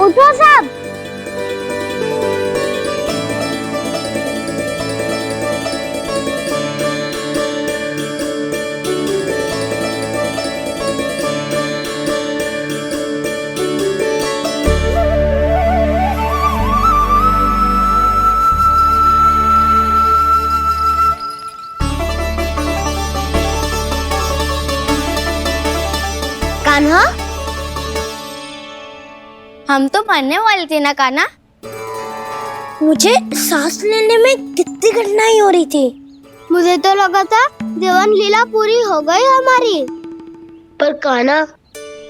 उठो सब। कान्हा, हम तो मरने वाले थे ना कान्हा। मुझे सांस लेने में कितनी कठिनाई हो रही थी। मुझे तो लगा था जीवन लीला पूरी हो गई हमारी। पर कान्हा,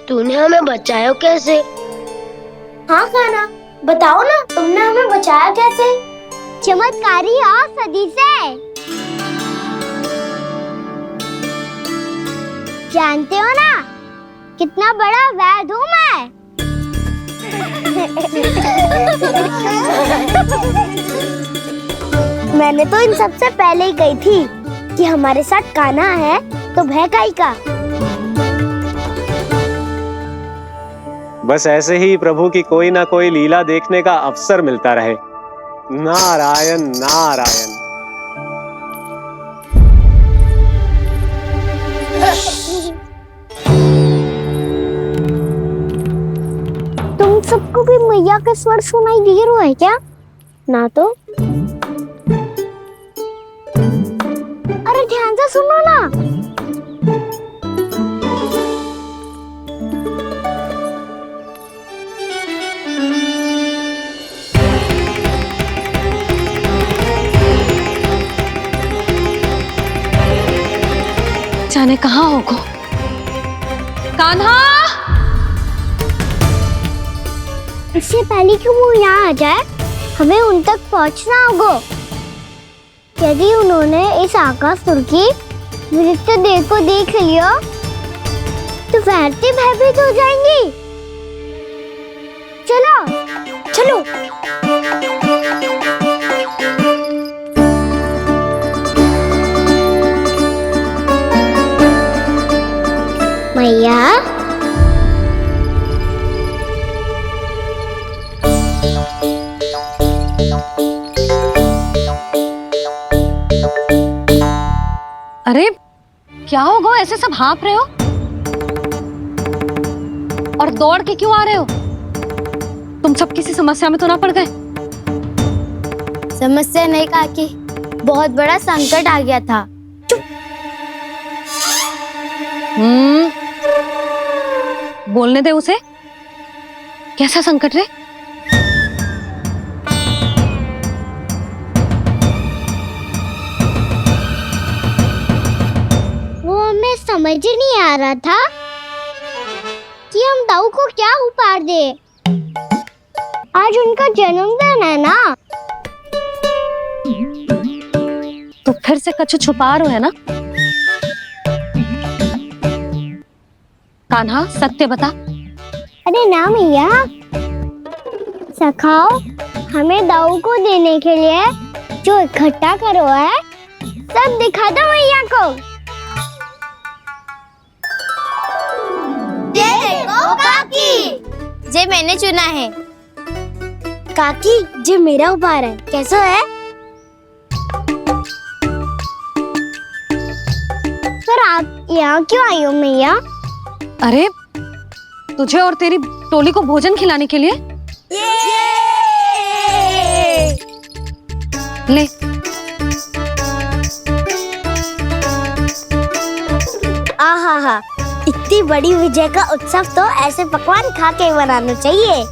तूने हमें बचाया कैसे? हाँ कान्हा, बताओ ना, तुमने हमें बचाया कैसे? चमत्कारी और सदी से। जानते हो ना कितना बड़ा वैद हूँ मैं। मैंने तो इन सबसे पहले ही कही थी कि हमारे साथ कान्हा है तो भय काई का। बस ऐसे ही प्रभु की कोई ना कोई लीला देखने का अवसर मिलता रहे। नारायण नारायण। तुम सबको भी मैया का स्वर सुनाई दे रहा है क्या? ना तो। अरे ध्यान से सुनो ना। जाने कहाँ होगो। कान्हा! इससे पहले कि वो यहाँ आ जाए, हमें उन तक पहुँचना होगा। यदि उन्होंने इस आकासुर की विचित्र देह को देख लिया, तो वैरती भयभीत हो जाएंगी। चलो, चलो। मैया, अरे क्या होगा, ऐसे सब हाँफ रहे हो और दौड़ के क्यों आ रहे हो? तुम सब किसी समस्या में तो ना पड़ गए? समस्या नहीं काकी, बहुत बड़ा संकट आ गया था। बोलने दे उसे। कैसा संकट रे? वो हमें समझ ही नहीं आ रहा था कि हम दाऊ को क्या उपहार दे। आज उनका जन्मदिन है ना। तो फिर से कछु छुपा रहे हो है ना? कान्हा, सत्य बता। अरे ना मैया, सखाओ, हमें दाऊ को देने के लिए जो इकट्ठा करो है, सब दिखा दो मैया को। ये देखो काकी, जे मैंने चुना है। काकी, जे मेरा उपहार है, कैसा है? पर आप यहाँ क्यों आई हो मैया? अरे तुझे और तेरी टोली को भोजन खिलाने के लिए। ले। आहा, इतनी बड़ी विजय का उत्सव तो ऐसे पकवान खा के मनाना चाहिए।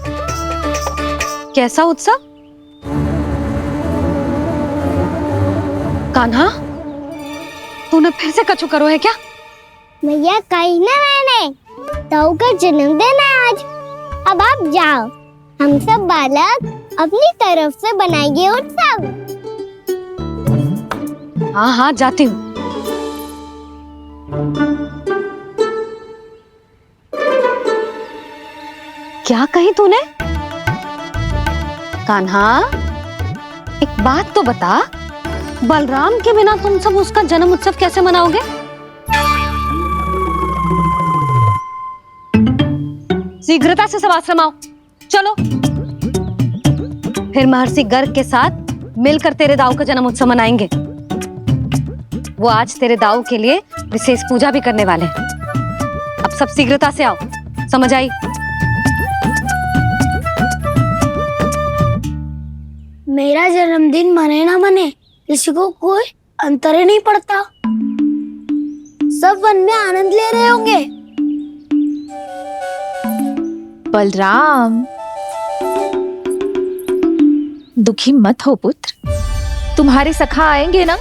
कैसा उत्सव? कान्हा, तूने फिर से कछु करो है क्या? भैया कहीं ना, मैंने दाऊ का जन्मदिन है आज। अब आप जाओ, हम सब बालक अपनी तरफ से बनाएंगे उत्सव। हाँ हाँ, जाती हूँ। क्या कही तूने? कान्हा, एक बात तो बता, बलराम के बिना तुम सब उसका जन्म उत्सव कैसे मनाओगे? शीघ्रता से सब आश्रम आओ। चलो फिर महर्षि गर्ग के साथ मिलकर तेरे दाऊ का जन्म उत्सव मनाएंगे। वो आज तेरे दाऊ के लिए विशेष पूजा भी करने वाले हैं। अब सब शीघ्रता से आओ, समझ आई? मेरा जन्मदिन मने ना मने किसी को कोई अंतर ही नहीं पड़ता। सब वन में आनंद ले रहे होंगे। बलराम, दुखी मत हो पुत्र। तुम्हारे सखा आएंगे ना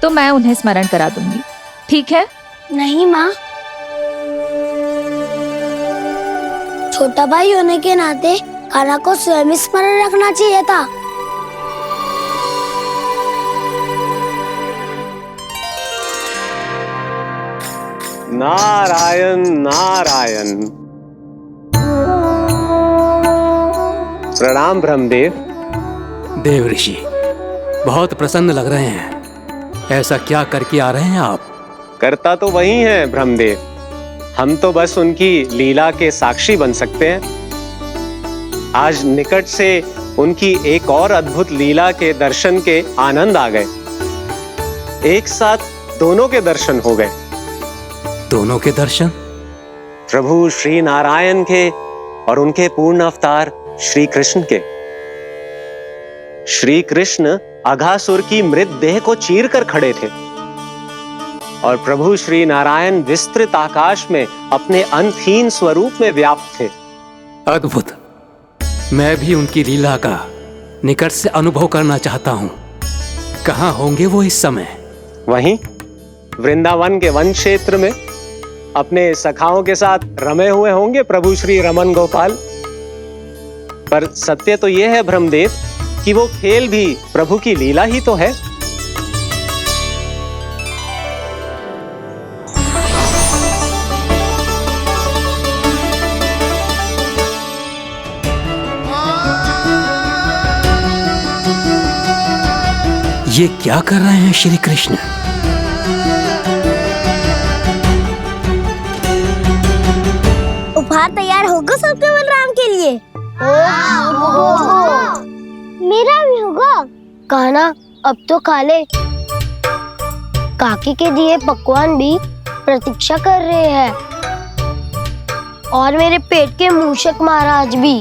तो मैं उन्हें स्मरण करा दूंगी, ठीक है? नहीं माँ, छोटा भाई होने के नाते कान्हा को स्वयं स्मरण रखना चाहिए था। नारायण नारायण। प्रणाम ब्रह्मदेव। देव ऋषि, बहुत प्रसन्न लग रहे हैं। ऐसा क्या करके आ रहे हैं आप? करता तो वही है ब्रह्मदेव, हम तो बस उनकी लीला के साक्षी बन सकते हैं। आज निकट से उनकी एक और अद्भुत लीला के दर्शन के आनंद आ गए। एक साथ दोनों के दर्शन हो गए। दोनों के दर्शन? प्रभु श्री नारायण के और उनके पूर्ण अवतार श्री कृष्ण के। श्री कृष्ण अघासुर की मृत देह को चीर कर खड़े थे और प्रभु श्री नारायण विस्तृत आकाश में अपने अंतहीन स्वरूप में व्याप्त थे। अद्भुत। मैं भी उनकी लीला का निकट से अनुभव करना चाहता हूँ। कहाँ होंगे वो इस समय? वहीं वृंदावन के वन क्षेत्र में अपने सखाओं के साथ रमे हुए होंगे प्रभु श्री रमन गोपाल। पर सत्य तो यह है ब्रह्मदेव कि वो खेल भी प्रभु की लीला ही तो है। ये क्या कर रहे हैं श्री कृष्ण? उपहार तैयार होगा सबके बलराम के लिए? मेरा भी होगा। कान्हा, अब तो खा ले। काकी के दिए पकवान भी प्रतीक्षा कर रहे हैं और मेरे पेट के मूषक महाराज भी।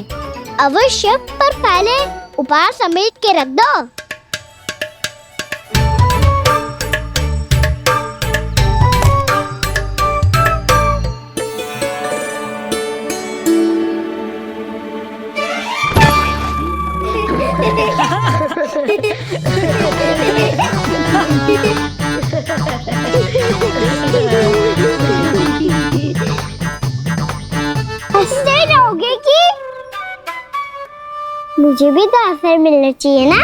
अवश्य, पर पहले उपहार समेट के रख दो। हंसते रहोगे कि? मुझे भी तो अवसर मिलना चाहिए ना।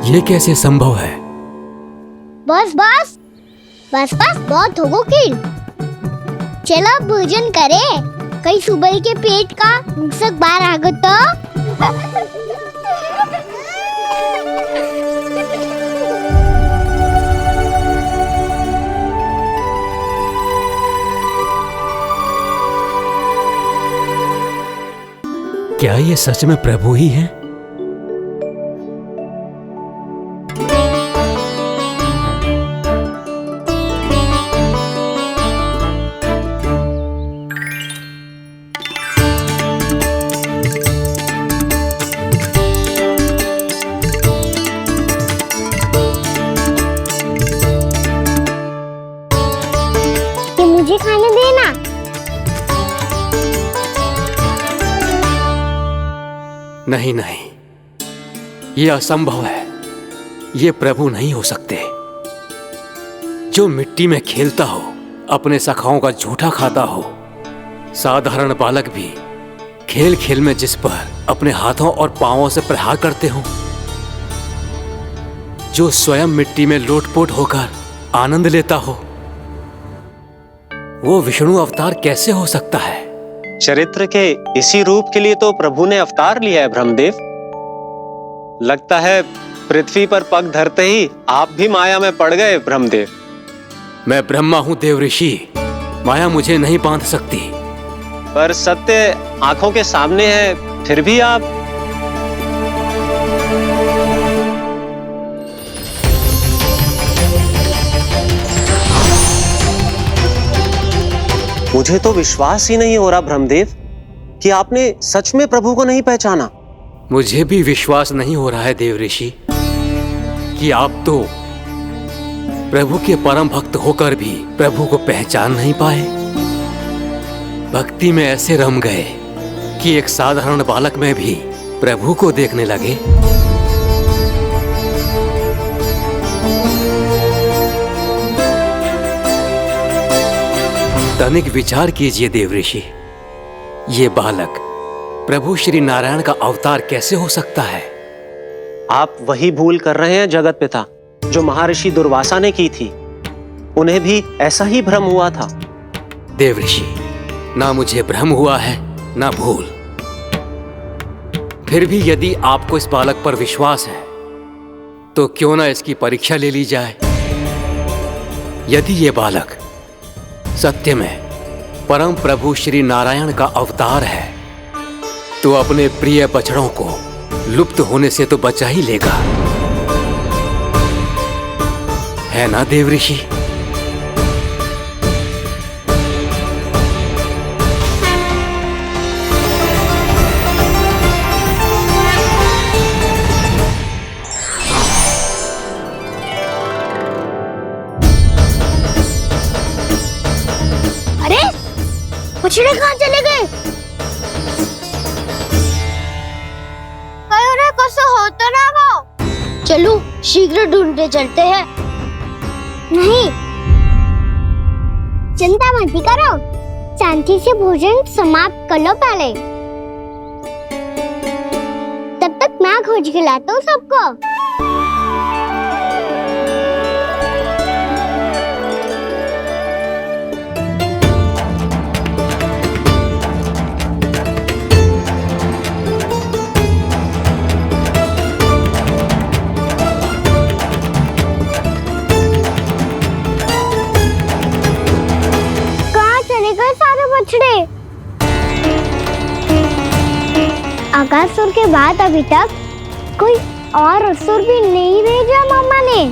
ये कैसे संभव है? बस बस बस बस बहुत होगो किल। चलो भोजन करे, कहीं सुबह के पेट का मूषक बाहर आ गो तो। क्या ये सच में प्रभु ही हैं? मुझे खाने देना। नहीं नहीं, ये असंभव है। ये प्रभु नहीं हो सकते। जो मिट्टी में खेलता हो, अपने सखाओं का झूठा खाता हो, साधारण बालक भी खेल खेल में जिस पर अपने हाथों और पांवों से प्रहार करते हो, जो स्वयं मिट्टी में लोटपोट होकर आनंद लेता हो, वो विष्णु अवतार कैसे हो सकता है? चरित्र के इसी रूप के लिए तो प्रभु ने अवतार लिया है ब्रह्मदेव। लगता है पृथ्वी पर पग धरते ही आप भी माया में पड़ गए ब्रह्मदेव। मैं ब्रह्मा हूं देव ऋषि, माया मुझे नहीं बांध सकती। पर सत्य आंखों के सामने है, फिर भी आप। मुझे तो विश्वास ही नहीं हो रहा ब्रह्मदेव कि आपने सच में प्रभु को नहीं पहचाना। मुझे भी विश्वास नहीं हो रहा है देव ऋषि कि आप तो प्रभु के परम भक्त होकर भी प्रभु को पहचान नहीं पाए। भक्ति में ऐसे रम गए कि एक साधारण बालक में भी प्रभु को देखने लगे। तनिक विचार कीजिए देव ऋषि, ये बालक प्रभु श्री नारायण का अवतार कैसे हो सकता है? आप वही भूल कर रहे हैं जगत पिता जो महर्षि दुर्वासा ने की थी। उन्हें भी ऐसा ही भ्रम हुआ था। देव ऋषि, ना मुझे भ्रम हुआ है ना भूल। फिर भी यदि आपको इस बालक पर विश्वास है तो क्यों ना इसकी परीक्षा ले ली जाए। यदि ये बालक सत्य में परम प्रभु श्री नारायण का अवतार है तो अपने प्रिय बछड़ों को लुप्त होने से तो बचा ही लेगा, है ना देव ऋषि? अरे बछड़े कहाँ चले गए? हो तो ना वो। चलो शीघ्र ढूंढने चलते हैं। नहीं, चिंता मत करो, शांति से भोजन समाप्त कर लो पहले। तब तक मैं खोज के लाता हूँ सबको। आकासुर के बाद अभी तक कोई और असुर भी नहीं भेजा मामा ने,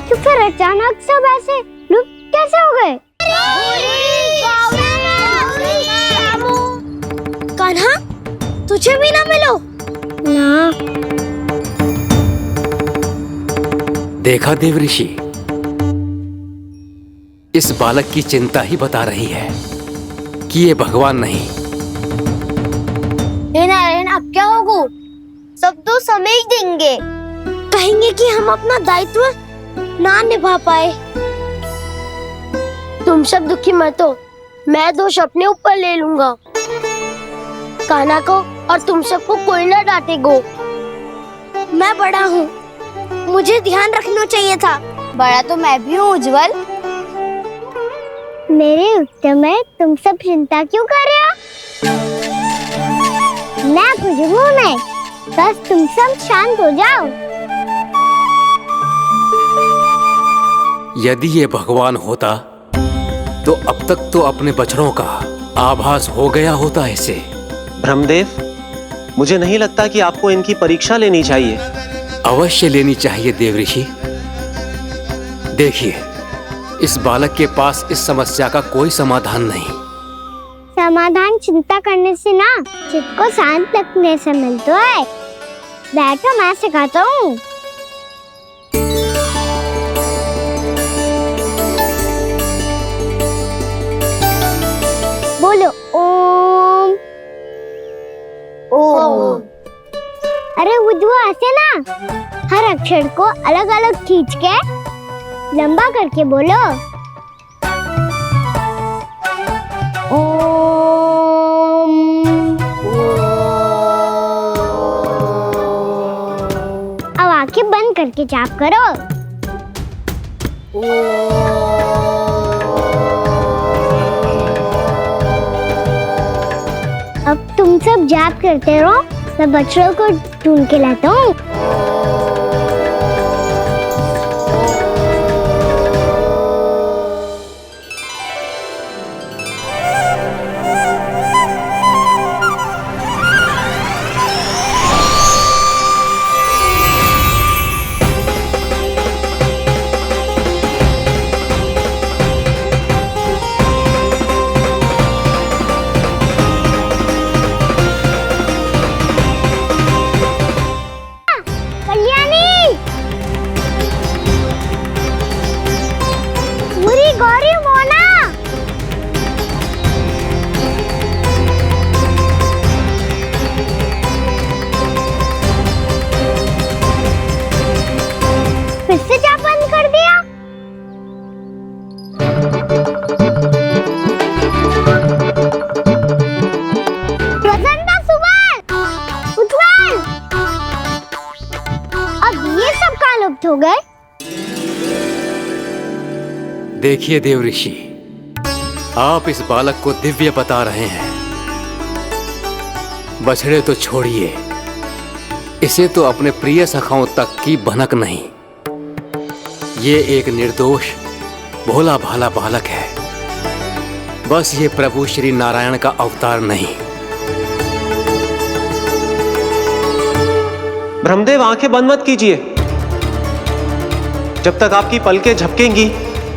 तो फिर अचानक सब ऐसे लुप्त कैसे हो गए? कान्हा, तुझे भी ना मिलो ना। देखा देव ऋषि, इस बालक की चिंता ही बता रही है कि ये भगवान नहीं। हे नारायण, अब क्या होगा? सब तो समझ देंगे, कहेंगे कि हम अपना दायित्व ना निभा पाए। तुम सब दुखी मत हो, मैं दोष अपने ऊपर ले लूंगा। कान्हा को और तुम सबको कोई ना डांटेगो। मैं बड़ा हूँ, मुझे ध्यान रखना चाहिए था। बड़ा तो मैं भी हूँ उज्जवल। मेरे उत्तर में तुम सब चिंता क्यों कर रहे हो? मैं बुजुर्गों में, बस तुम सब शांत हो जाओ। यदि ये भगवान होता तो अब तक तो अपने बछड़ों का आभास हो गया होता इसे। ब्रह्मदेव, मुझे नहीं लगता कि आपको इनकी परीक्षा लेनी चाहिए। अवश्य लेनी चाहिए देव ऋषि। देखिए, इस बालक के पास इस समस्या का कोई समाधान नहीं। समाधान चिंता करने से ना, चित्त को शांत रखने से मिलता है। बैठो, मैं सिखाता हूँ। बोलो ओम। ओम। अरे उद्दू, ऐसे ना हर अक्षर को अलग अलग खींच के लंबा करके बोलो। अब आंखें बंद करके जाप करो। अब तुम सब जाप करते रहो, मैं बच्चों को ढूंढ के लाता हूँ। गौरी मोना, फिर से क्या बंद कर दिया? प्रसन्ना, सुमन, उत्पल, अब ये सब कहाँ लुप्त हो गए? देखिए देव ऋषि, आप इस बालक को दिव्य बता रहे हैं। बछड़े तो छोड़िए, इसे तो अपने प्रिय सखाओं तक की भनक नहीं। ये एक निर्दोष भोला भाला बालक है, बस ये प्रभु श्री नारायण का अवतार नहीं। ब्रह्मदेव, आंखें बंद मत कीजिए। जब तक आपकी पलकें झपकेंगी,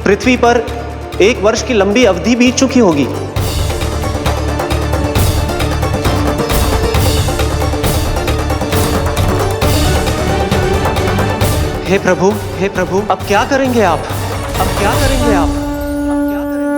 पृथ्वी पर 1 वर्ष की लंबी अवधि बीत चुकी होगी। हे प्रभु, हे प्रभु, अब क्या करेंगे आप? अब क्या करेंगे आप? अब क्या करेंगे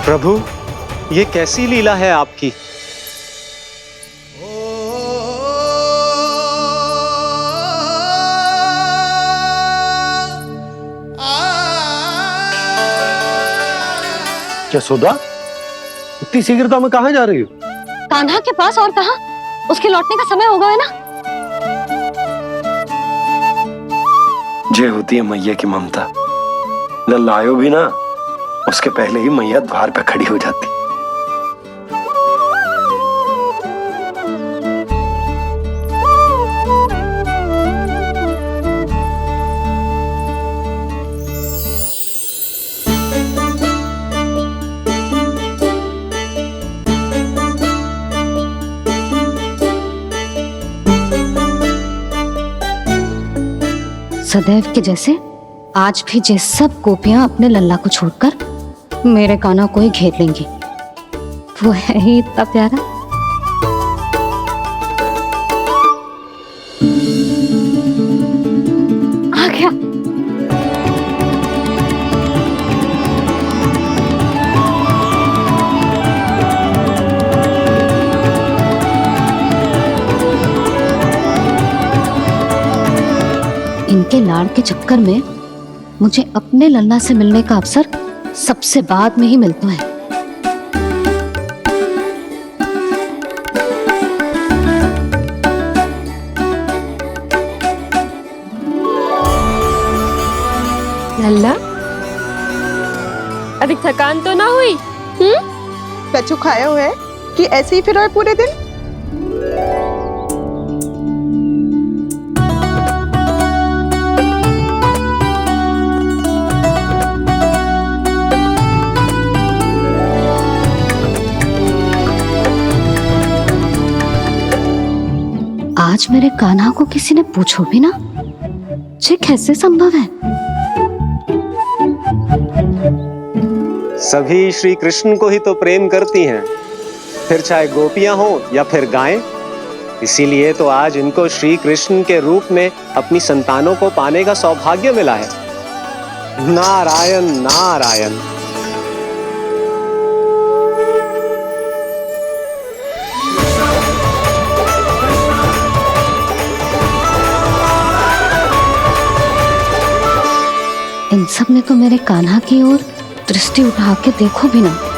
प्रभु, ये कैसी लीला है आपकी? यशोदा, इतनी शीघ्रता में कहाँ जा रही हो? कान्हा के पास, और कहाँ? उसके लौटने का समय हो गया है ना। जे होती है मैया की ममता, लल्लायो भी ना, उसके पहले ही मैया द्वार पे खड़ी हो जाती। सदैव के जैसे आज भी जे सब गोपियां अपने लल्ला को छोड़कर मेरे कान्हा को ही घेर लेंगी। वो है ही इतना प्यारा। आ गया। इनके लाड़ के चक्कर में मुझे अपने लल्ला से मिलने का अवसर सबसे बाद में ही मिलता है। लल्ला, अभी थकान तो ना हुई? कछु खाया हुआ है कि ऐसे ही फिर रहे पूरे दिन? आज मेरे कान्हा को किसी ने पूछो भी ना, ये कैसे संभव है? सभी श्री कृष्ण को ही तो प्रेम करती हैं, फिर चाहे गोपियां हो या फिर गायें। इसीलिए तो आज इनको श्री कृष्ण के रूप में अपनी संतानों को पाने का सौभाग्य मिला है। नारायण नारायण। इन सब ने तो मेरे कान्हा की ओर दृष्टि उठा के देखो भी ना।